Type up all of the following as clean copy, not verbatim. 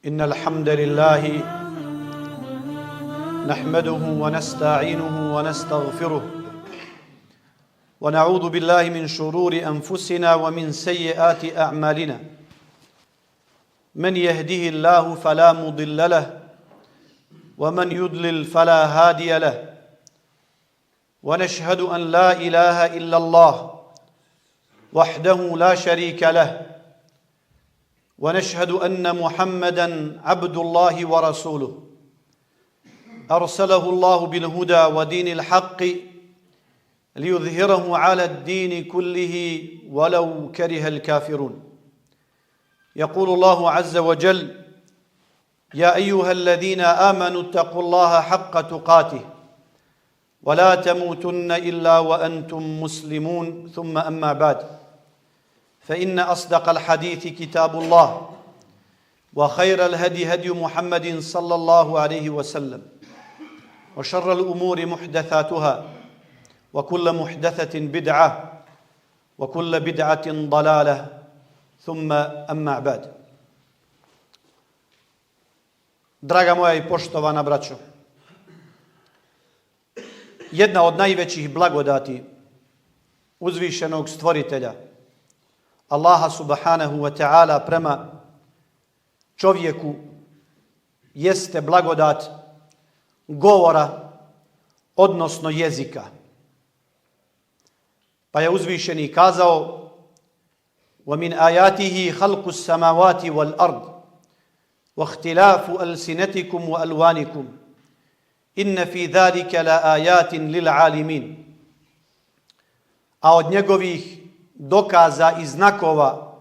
إن الحمد لله نحمده ونستعينه ونستغفره ونعوذ بالله من شرور أنفسنا ومن سيئات أعمالنا من يهده الله فلا مضل له ومن يضلل فلا هادي له ونشهد أن لا إله إلا الله وحده لا شريك له ونشهد أن محمدًا عبد الله ورسوله أرسله الله بالهدى ودين الحق ليظهره على الدين كله ولو كره الكافرون يقول الله عز وجل يا أيها الذين آمنوا اتقوا الله حق تقاته ولا تموتن إلا وأنتم مسلمون ثم أما بعد فإن أصدق الحديث كتاب الله وخير الهدي هدي محمد صلى الله عليه وسلم وشر الأمور محدثاتها وكل محدثة بدعة وكل بدعة ضلالة ثم أما بعد. Draga moja i poštovana braćo, jedna od najvećih blagodati uzvišenog stvoritelja Allaha subhanahu wa ta'ala prema čovjeku jeste blagodat govora, odnosno jezika. Pa je uzvišeni kazao وَمِنْ آيَاتِهِ خَلْقُ السَّمَاوَاتِ وَالْأَرْضِ وَاخْتِلَافُ أَلْسِنَتِكُمْ وَأَلْوَانِكُمْ إِنَّ فِي ذَلِكَ لَآيَاتٍ لِلْعَالِمِينَ. A od njegovih dokaza i znakova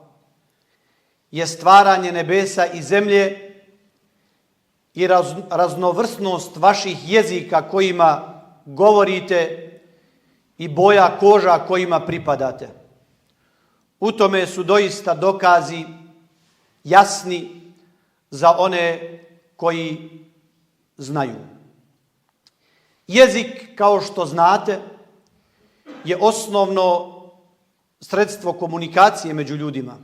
je stvaranje nebesa i zemlje i raznovrsnost vaših jezika kojima govorite i boja koža kojima pripadate. U tome su doista dokazi jasni za one koji znaju. Jezik, kao što znate, je osnovno sredstvo komunikacije među ljudima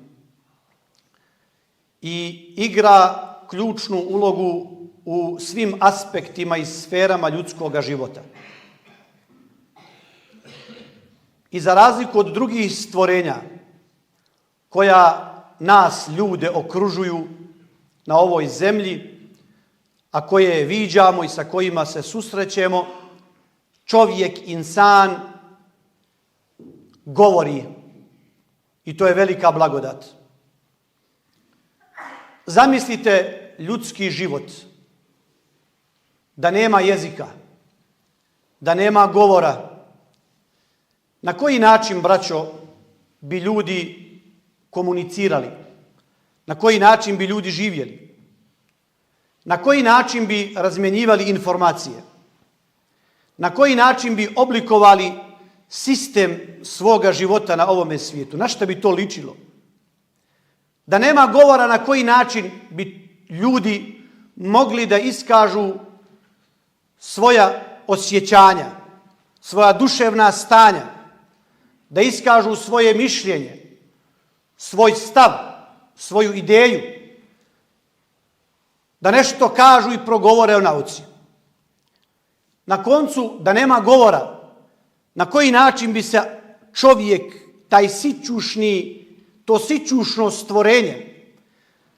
i igra ključnu ulogu u svim aspektima i sferama ljudskog života. I za razliku od drugih stvorenja koja nas ljude okružuju na ovoj zemlji, a koje viđamo i sa kojima se susrećemo, čovjek, insan, govori. I to je velika blagodat. Zamislite ljudski život da nema jezika, da nema govora. Na koji način, braćo, bi ljudi komunicirali? Na koji način bi ljudi živjeli? Na koji način bi razmjenjivali informacije? Na koji način bi oblikovali sistem svoga života na ovome svijetu? Na što bi to ličilo? Da nema govora, na koji način bi ljudi mogli da iskažu svoja osjećanja, svoja duševna stanja, da iskažu svoje mišljenje, svoj stav, svoju ideju, da nešto kažu i progovore o nauci. Na koncu, da nema govora, na koji način bi se čovjek, taj sićušni, to sićušno stvorenje,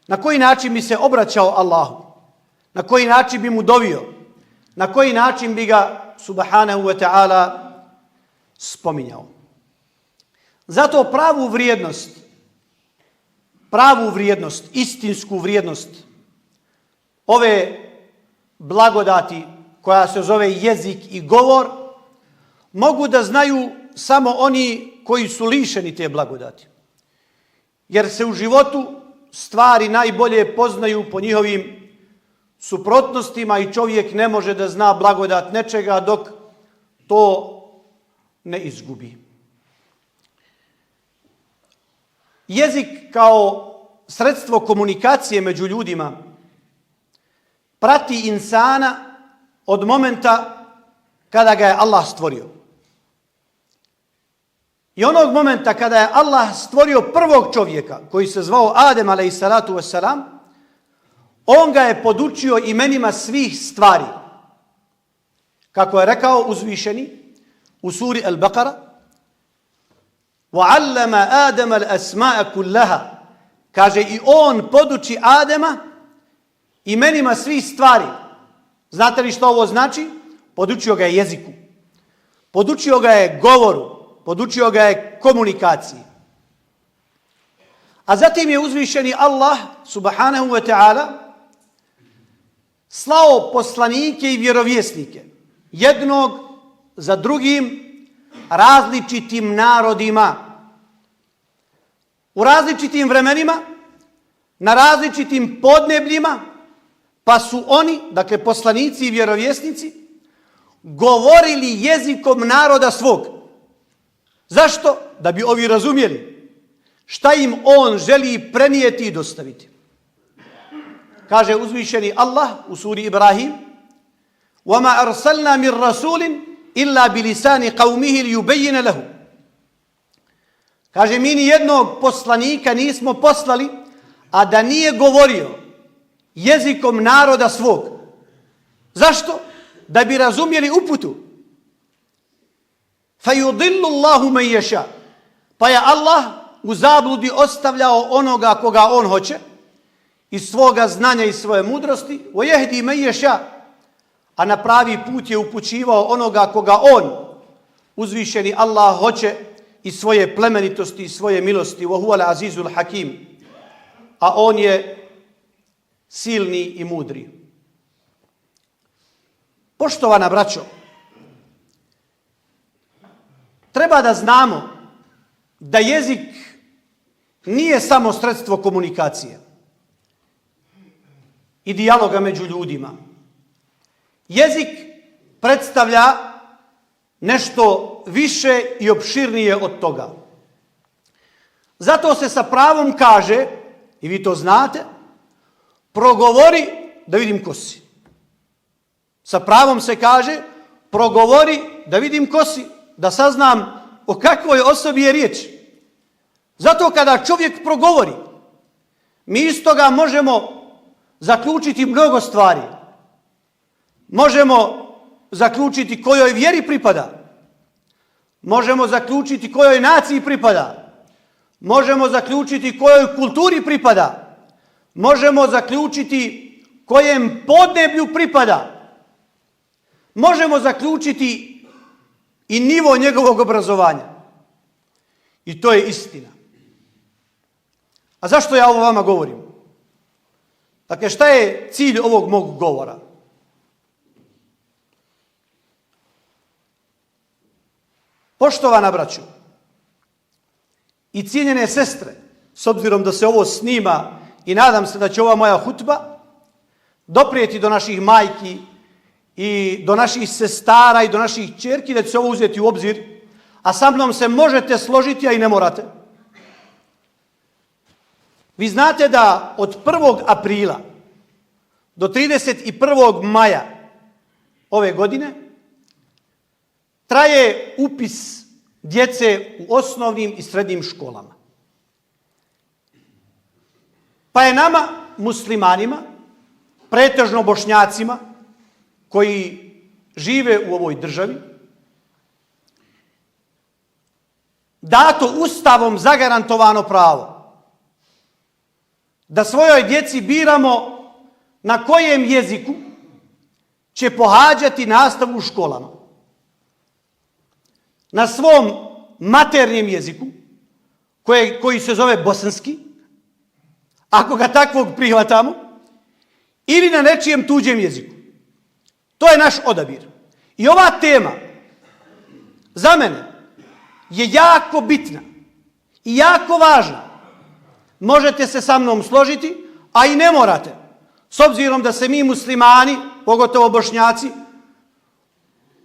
na koji način bi se obraćao Allahu, na koji način bi mu dovio, na koji način bi ga subhanahu wa ta'ala spominjao. Zato pravu vrijednost, istinsku vrijednost ove blagodati koja se zove jezik i govor mogu da znaju samo oni koji su lišeni te blagodati. Jer se u životu stvari najbolje poznaju po njihovim suprotnostima i čovjek ne može da zna blagodat nečega dok to ne izgubi. Jezik kao sredstvo komunikacije među ljudima prati insana od momenta kada ga je Allah stvorio. I onog momenta kada je Allah stvorio prvog čovjeka, koji se zvao Adem alejselatu vesselam, On ga je podučio imenima svih stvari. Kako je rekao uzvišeni u suri Al-Baqara, وَعَلَّمَ آدَمَ الْأَسْمَاءَ كُلَّهَا. Kaže, i on poduči Adema imenima svih stvari. Znate li što ovo znači? Podučio ga je jeziku. Podučio ga je govoru. Podučio ga je komunikaciji. A zatim je uzvišeni Allah, subhanahu wa ta'ala, slao poslanike i vjerovjesnike. Jednog za drugim, različitim narodima. U različitim vremenima, na različitim podnebljima, pa su oni, dakle poslanici i vjerovjesnici, govorili jezikom naroda svog. Zašto? Da bi ovi razumjeli šta im on želi prenijeti i dostaviti. Kaže uzvišeni Allah u suri Ibrahim, وَمَا أَرْسَلْنَا مِنْ رَسُولٍ إِلَّا بِلِسَانِ قَوْمِهِ لِيُبَيِّنَ لَهُ. Kaže, mi ni jednog poslanika nismo poslali, a da nije govorio jezikom naroda svog. Zašto? Da bi razumjeli uputu. فَيُضِلُّ اللَّهُ مَنْ يَشَاءُ. Pa je Allah u zabludi ostavljao onoga koga on hoće, iz svoga znanja i svoje mudrosti, وَيَهْدِي مَنْ يَشَاءُ. A na pravi put je upućivao onoga koga on, uzvišeni Allah, hoće iz svoje plemenitosti i svoje milosti. وَهُوَ الْعَزِيزُ الْحَكِيمُ. A on je silni i mudri. Poštovana braćo, treba da znamo da jezik nije samo sredstvo komunikacije i dijaloga među ljudima. Jezik predstavlja nešto više i opširnije od toga. Zato se sa pravom kaže, i vi to znate, progovori da vidim ko si. Sa pravom se kaže, progovori da vidim ko si, da saznam o kakvoj osobi je riječ. Zato kada čovjek progovori, mi iz toga možemo zaključiti mnogo stvari. Možemo zaključiti kojoj vjeri pripada. Možemo zaključiti kojoj naciji pripada. Možemo zaključiti kojoj kulturi pripada. Možemo zaključiti kojem podneblju pripada. Možemo zaključiti i nivo njegovog obrazovanja. I to je istina. A zašto ja ovo vama govorim? Dakle, šta je cilj ovog mog govora? Poštovana braćo i cijenjene sestre, s obzirom da se ovo snima i nadam se da će ova moja hutba doprijeti do naših majki i do naših sestara i do naših ćerki, da će se ovo uzeti u obzir, a sa mnom se možete složiti, a i ne morate. Vi znate da od 1. aprila do 31. maja ove godine traje upis djece u osnovnim i srednjim školama. Pa je nama, muslimanima, pretežno Bošnjacima, koji žive u ovoj državi, dato Ustavom zagarantovano pravo da svojoj djeci biramo na kojem jeziku će pohađati nastavu u školama. Na svom maternjem jeziku, koji se zove bosanski, ako ga takvog prihvatamo, ili na nečijem tuđem jeziku. To je naš odabir. I ova tema za mene je jako bitna i jako važna. Možete se sa mnom složiti, a i ne morate. S obzirom da se mi muslimani, pogotovo Bošnjaci,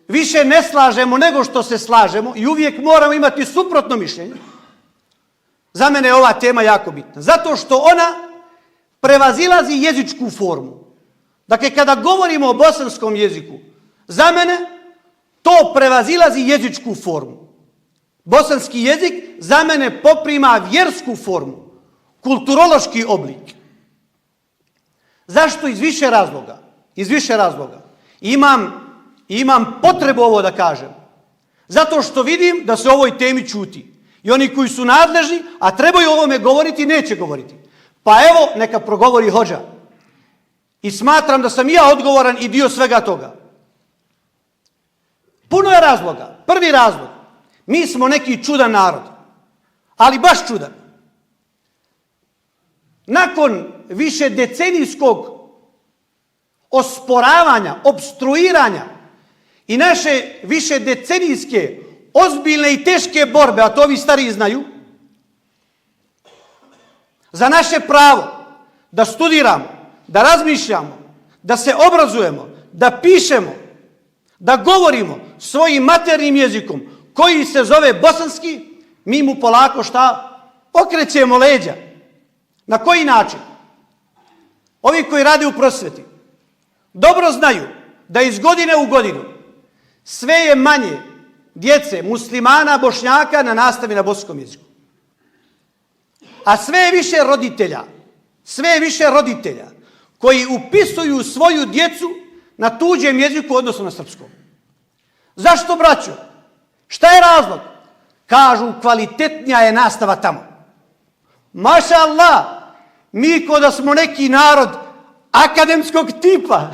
više ne slažemo nego što se slažemo i uvijek moramo imati suprotno mišljenje. Za mene je ova tema jako bitna. Zato što ona prevazilazi jezičku formu. Dakle, kada govorimo o bosanskom jeziku, za mene to prevazilazi jezičku formu. Bosanski jezik za mene poprima vjersku formu, kulturološki oblik. Zašto? Iz više razloga. Iz više razloga. Imam potrebu ovo da kažem. Zato što vidim da se o ovoj temi ćuti. I oni koji su nadležni, a trebaju o ovome govoriti, neće govoriti. Pa evo, neka progovori hodža. I smatram da sam i ja odgovoran i dio svega toga. Puno je razloga. Prvi razlog. Mi smo neki čudan narod. Ali baš čudan. Nakon više decenijskog osporavanja, obstruiranja i naše više decenijske ozbiljne i teške borbe, a to vi stariji znaju, za naše pravo da studiramo, da razmišljamo, da se obrazujemo, da pišemo, da govorimo svojim maternjim jezikom koji se zove bosanski, mi mu polako šta? Okrećemo leđa. Na koji način? Ovi koji rade u prosveti dobro znaju da iz godine u godinu sve je manje djece muslimana, Bošnjaka na nastavi na bosanskom jeziku. A sve je više roditelja koji upisuju svoju djecu na tuđem jeziku, odnosno na srpskom. Zašto, braćo? Šta je razlog? Kažu, kvalitetnija je nastava tamo. Maša Allah, mi ko da smo neki narod akademskog tipa,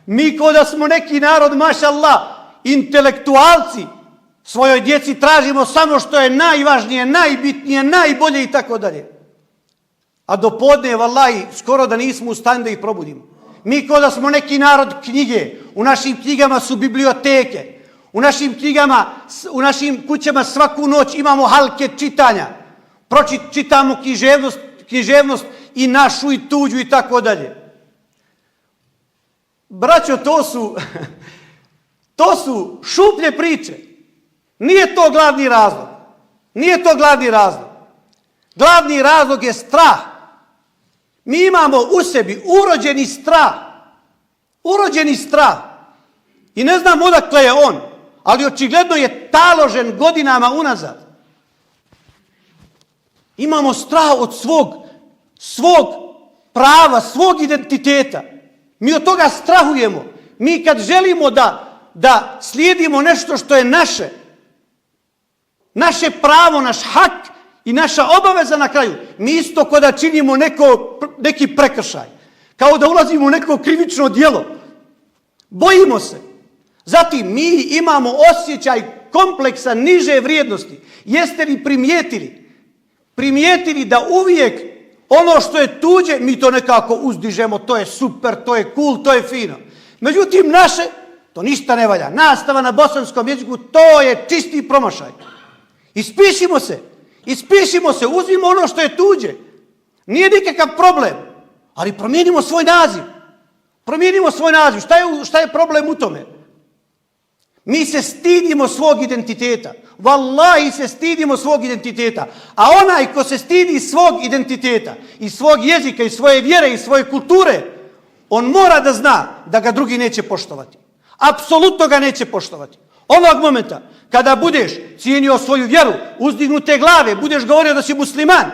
mi ko da smo neki narod, maša Allah, intelektualci, svojoj djeci tražimo samo što je najvažnije, najbitnije, najbolje i tako dalje. A do podne, vallahi, skoro da nismo u stanju da ih probudimo. Mi ko da smo neki narod knjige, u našim knjigama su biblioteke, u našim knjigama, u našim kućama svaku noć imamo halke čitanja, čitamo književnost i našu i tuđu i tako dalje. Braćo, to su šuplje priče. Nije to glavni razlog. Glavni razlog je strah. Mi imamo u sebi urođeni strah. I ne znam odakle je on, ali očigledno je taložen godinama unazad. Imamo strah od svog prava, svog identiteta. Mi od toga strahujemo. Mi kad želimo da slijedimo nešto što je naše pravo, naš hak i naša obaveza na kraju, mi isto kao da činimo neki prekršaj. Kao da ulazimo u neko krivično djelo. Bojimo se. Zatim mi imamo osjećaj kompleksa niže vrijednosti. Jeste li primijetili da uvijek ono što je tuđe, mi to nekako uzdižemo, to je super, to je cool, to je fino. Međutim, naše, to ništa ne valja. Nastava na bosanskom jeziku, to je čisti promašaj. Ispišimo se, uzmimo ono što je tuđe. Nije nikakav problem, ali promijenimo svoj naziv. Šta je problem u tome? Mi se stidimo svog identiteta. Wallahi se stidimo svog identiteta. A onaj ko se stidi svog identiteta i svog jezika i svoje vjere i svoje kulture, on mora da zna da ga drugi neće poštovati. Apsolutno ga neće poštovati. Onog momenta kada budeš cijenio svoju vjeru, uzdignute glave, budeš govorio da si musliman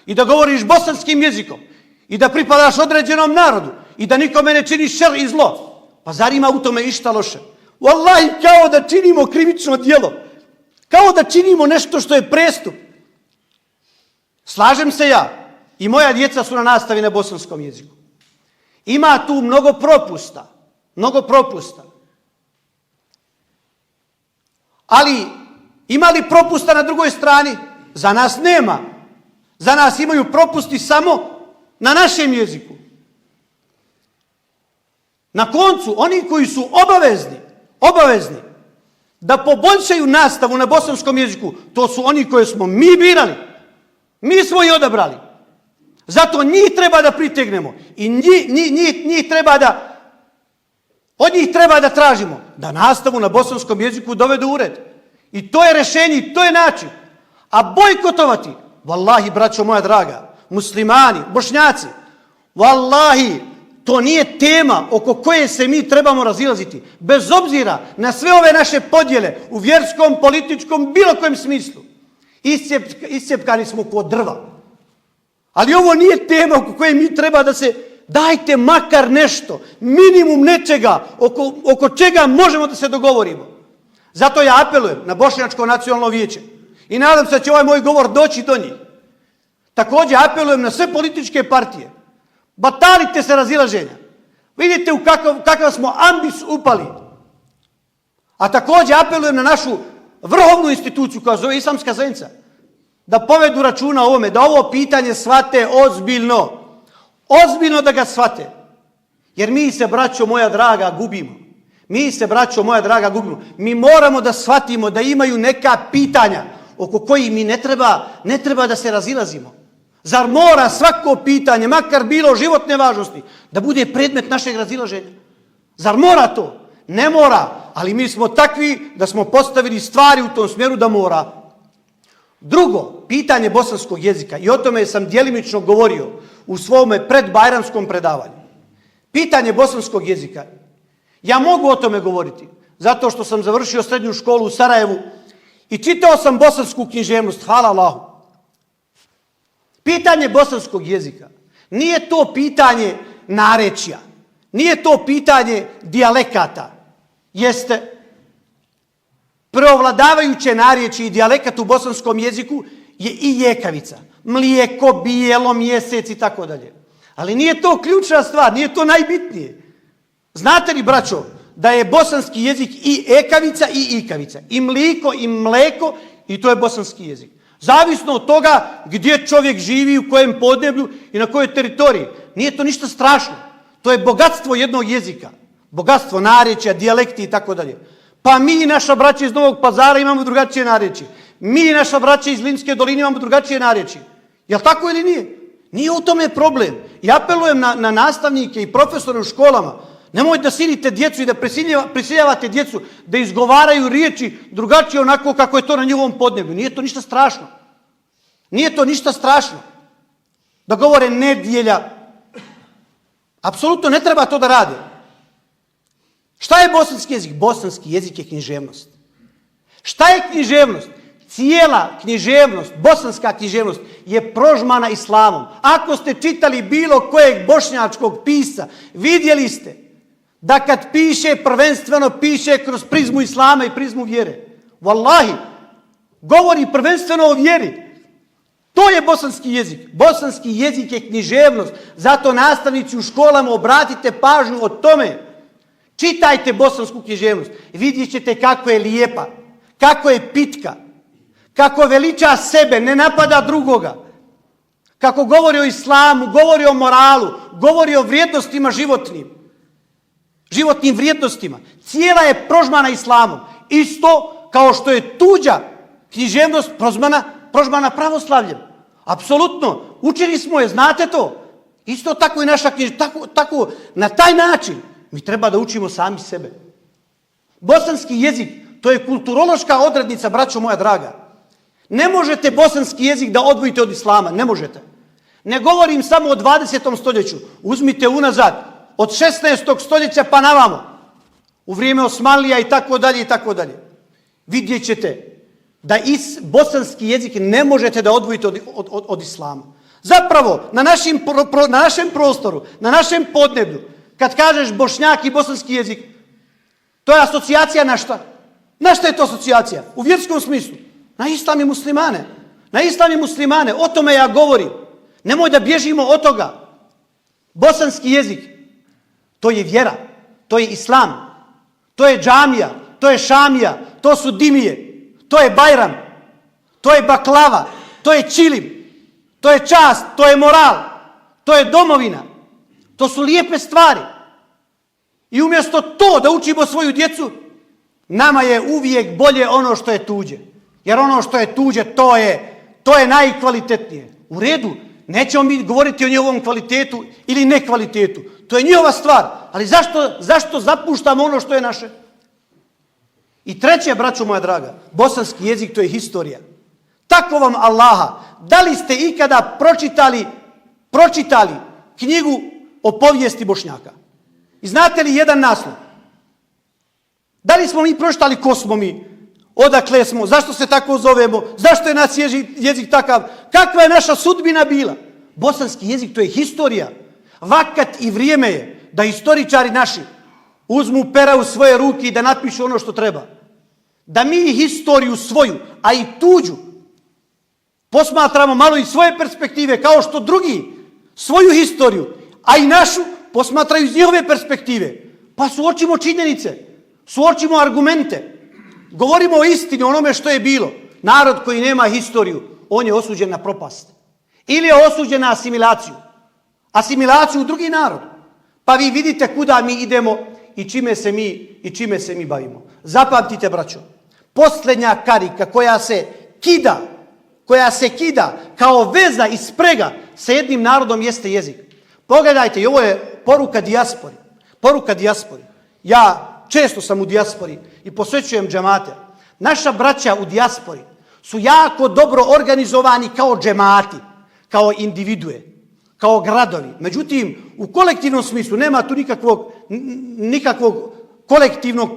i da govoriš bosanskim jezikom i da pripadaš određenom narodu i da nikome ne činiš šer i zlo, pa zar ima u tome išta loše? Wallahi, kao da činimo krivično djelo. Kao da činimo nešto što je prestup. Slažem se ja. I moja djeca su na nastavi na bosanskom jeziku. Ima tu mnogo propusta. Ali ima li propusta na drugoj strani? Za nas nema. Za nas imaju propusti samo na našem jeziku. Na koncu, oni koji su obavezni da poboljšaju nastavu na bosanskom jeziku, to su oni koje smo mi birali. Mi smo ih odabrali. Zato njih treba da pritegnemo i od njih treba da tražimo da nastavu na bosanskom jeziku dovedu u red. I to je rješenje, i to je način. A bojkotovati, wallahi, braćo moja draga, muslimani, Bošnjaci, wallahi, to nije tema oko koje se mi trebamo razilaziti. Bez obzira na sve ove naše podjele u vjerskom, političkom, bilo kojem smislu. Iscijepkani smo kod drva. Ali ovo nije tema oko koje mi treba Dajte makar nešto, minimum nečega oko čega možemo da se dogovorimo. Zato ja apelujem na Bošnjačko nacionalno vijeće i nadam se da će ovaj moj govor doći do njih. Također apelujem na sve političke partije. Batalite se razilaženja. Vidite u kakav smo ambis upali. A također apelujem na našu vrhovnu instituciju koja zove Islamska zajednica da povedu računa o ovome, da ovo pitanje shvate ozbiljno. Ozbiljno da ga shvate. Jer mi se, braćo moja draga, gubimo. Mi moramo da shvatimo da imaju neka pitanja oko kojih mi ne treba da se razilazimo. Zar mora svako pitanje, makar bilo životne važnosti, da bude predmet našeg razilaženja? Zar mora to? Ne mora, ali mi smo takvi da smo postavili stvari u tom smjeru da mora. Drugo, pitanje bosanskog jezika, i o tome sam djelimično govorio u svome predbajramskom predavanju. Pitanje bosanskog jezika. Ja mogu o tome govoriti, zato što sam završio srednju školu u Sarajevu i čitao sam bosansku književnost, hvala Allahu. Pitanje bosanskog jezika nije to pitanje narečja, nije to pitanje dijalekata. Jeste preovladavajuće narječje i dijalekat u bosanskom jeziku je i jekavica, mlijeko, bijelo, mjesec i tako dalje. Ali nije to ključna stvar, nije to najbitnije. Znate li, braćo, da je bosanski jezik i ekavica i ikavica, i mliko i mleko, i to je bosanski jezik. Zavisno od toga gdje čovjek živi, u kojem podneblju i na kojoj teritoriji. Nije to ništa strašno. To je bogatstvo jednog jezika. Bogatstvo narječja, dijalekti i tako dalje. Pa mi i naša braća iz Novog Pazara imamo drugačije narječje. Mi i naša braća iz Limske doline imamo drugačije narječje. Jel tako ili nije? Nije u tome problem. I apelujem na nastavnike i profesore u školama. Nemojte da silite djecu i da prisiljavate djecu da izgovaraju riječi drugačije onako kako je to na njihovom podneblju. Nije to ništa strašno. Da govore nedjelja. Apsolutno ne treba to da rade. Šta je bosanski jezik? Bosanski jezik je književnost. Šta je književnost? Cijela književnost, bosanska književnost je prožmana islamom. Ako ste čitali bilo kojeg bošnjačkog pisca, vidjeli ste da kad piše, prvenstveno piše kroz prizmu islama i prizmu vjere. Wallahi, govori prvenstveno o vjeri. To je bosanski jezik. Bosanski jezik je književnost. Zato nastavnici u školama obratite pažnju o tome. Čitajte bosansku književnost. Vidjet ćete kako je lijepa, kako je pitka, kako veliča sebe, ne napada drugoga. Kako govori o islamu, govori o moralu, govori o vrijednostima životnim vrijednostima. Cijela je prožmana islamom. Isto kao što je tuđa književnost prožmana pravoslavljem. Apsolutno. Učili smo je, znate to. Isto tako i naša književnost. Tako, na taj način mi treba da učimo sami sebe. Bosanski jezik, to je kulturološka odrednica, braćo moja draga. Ne možete bosanski jezik da odvojite od islama. Ne možete. Ne govorim samo o 20. stoljeću. Uzmite unazad. Od 16. stoljeća pa navamo, u vrijeme Osmanlija i tako dalje. Vidjet ćete da bosanski jezik ne možete da odvojite od islama. Zapravo, na našem prostoru, na našem podneblju, kad kažeš Bošnjak i bosanski jezik, to je asocijacija na šta? Na šta je to asocijacija? U vjerskom smislu. Na islam i muslimane. O tome ja govorim. Nemoj da bježimo od toga. Bosanski jezik, to je vjera, to je islam, to je džamija, to je šamija, to su dimije, to je bajram, to je baklava, to je čilim, to je čast, to je moral, to je domovina. To su lijepe stvari. I umjesto to da učimo svoju djecu, nama je uvijek bolje ono što je tuđe. Jer ono što je tuđe, to je najkvalitetnije. U redu, nećemo mi govoriti o njihovom kvalitetu ili nekvalitetu. To je njihova stvar. Ali zašto zapuštamo ono što je naše? I treće, braćo moja draga, bosanski jezik, to je historija. Tako vam Allaha, da li ste ikada pročitali knjigu o povijesti Bošnjaka? I znate li jedan naslov? Da li smo mi pročitali ko smo mi? Odakle smo? Zašto se tako zovemo? Zašto je naš jezik takav? Kakva je naša sudbina bila? Bosanski jezik, to je historija. Vakat i vrijeme je da historičari naši uzmu pera u svoje ruke i da napišu ono što treba. Da mi historiju svoju, a i tuđu, posmatramo malo iz svoje perspektive, kao što drugi svoju historiju, a i našu, posmatraju iz njihove perspektive. Pa suočimo činjenice, suočimo argumente, govorimo o istini, onome što je bilo. Narod koji nema historiju, on je osuđen na propast. Ili je osuđen na asimilaciju. Asimilaciju u drugi narod. Pa vi vidite kuda mi idemo i čime se mi bavimo. Zapamtite, braćo, posljednja karika koja se kida kao veza i sprega sa jednim narodom jeste jezik. Pogledajte, i ovo je poruka dijaspori. Poruka dijaspori. Ja često sam u dijaspori i posvećujem džemate. Naša braća u dijaspori su jako dobro organizovani kao džemati, kao individue, kao gradovi. Međutim, u kolektivnom smislu nema tu nikakvog kolektivnog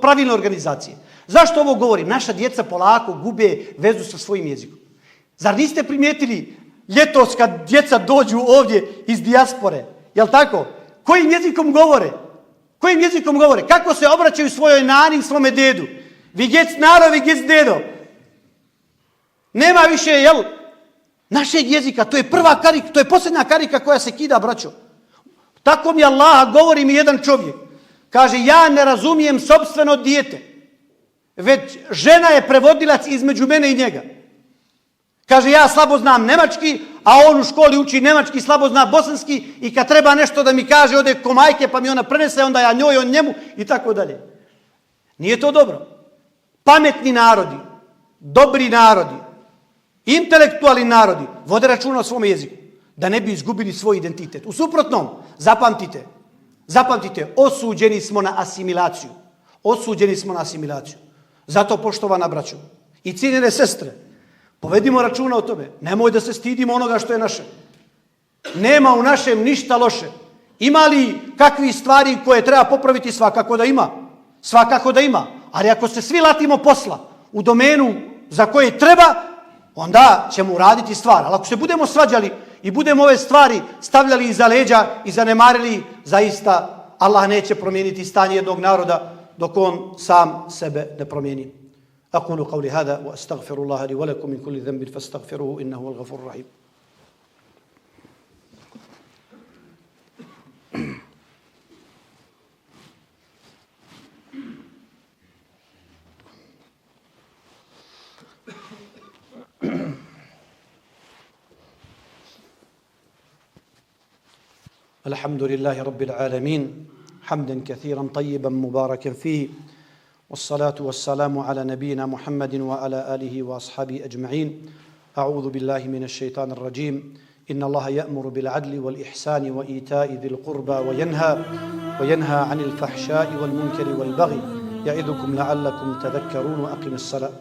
pravilne organizacije. Zašto ovo govorim? Naša djeca polako gube vezu sa svojim jezikom. Zar niste primijetili ljetos kad djeca dođu ovdje iz dijaspore? Jel tako? Kojim jezikom govore? Kojim jezikom govore? Kako se obraćaju svojoj nani i svome dedu? Vi gec naro, vi gec dedo. Nema više, našeg jezika. To je prva karika, to je posljednja karika koja se kida, braćo. Tako mi Allah govori mi jedan čovjek. Kaže, ja ne razumijem sopstveno dijete. Već žena je prevodilac između mene i njega. Kaže, ja slabo znam nemački, a on u školi uči nemački, slabo zna bosanski i kad treba nešto da mi kaže, ode ko majke pa mi ona prenese, onda ja njoj, on njemu i tako dalje. Nije to dobro. Pametni narodi, dobri narodi, intelektualni narodi vode računa o svom jeziku, da ne bi izgubili svoj identitet. U suprotnom, zapamtite, osuđeni smo na asimilaciju. Osuđeni smo na asimilaciju. Zato, poštovana braćo i cijenjene sestre, povedimo računa o tome. Nemoj da se stidimo onoga što je naše. Nema u našem ništa loše. Ima li kakvih stvari koje treba popraviti? Svakako da ima. Svakako da ima. Ali ako se svi latimo posla u domenu za koje treba, onda ćemo uraditi stvar. Ali ako se budemo svađali i budemo ove stvari stavljali iza leđa i zanemarili, zaista Allah neće promijeniti stanje jednog naroda dok on sam sebe ne promijeni. أقول قولي هذا وأستغفر الله لي ولكم من كل ذنب فاستغفروه إنه هو الغفور الرحيم. الحمد لله رب العالمين حمدا كثيرا طيبا مباركا فيه والصلاة والسلام على نبينا محمد وعلى آله وأصحابه أجمعين. أعوذ بالله من الشيطان الرجيم. إن الله يأمر بالعدل والإحسان وإيتاء ذي القربى وينهى عن الفحشاء والمنكر والبغي يعظكم لعلكم تذكرون. وأقم الصلاة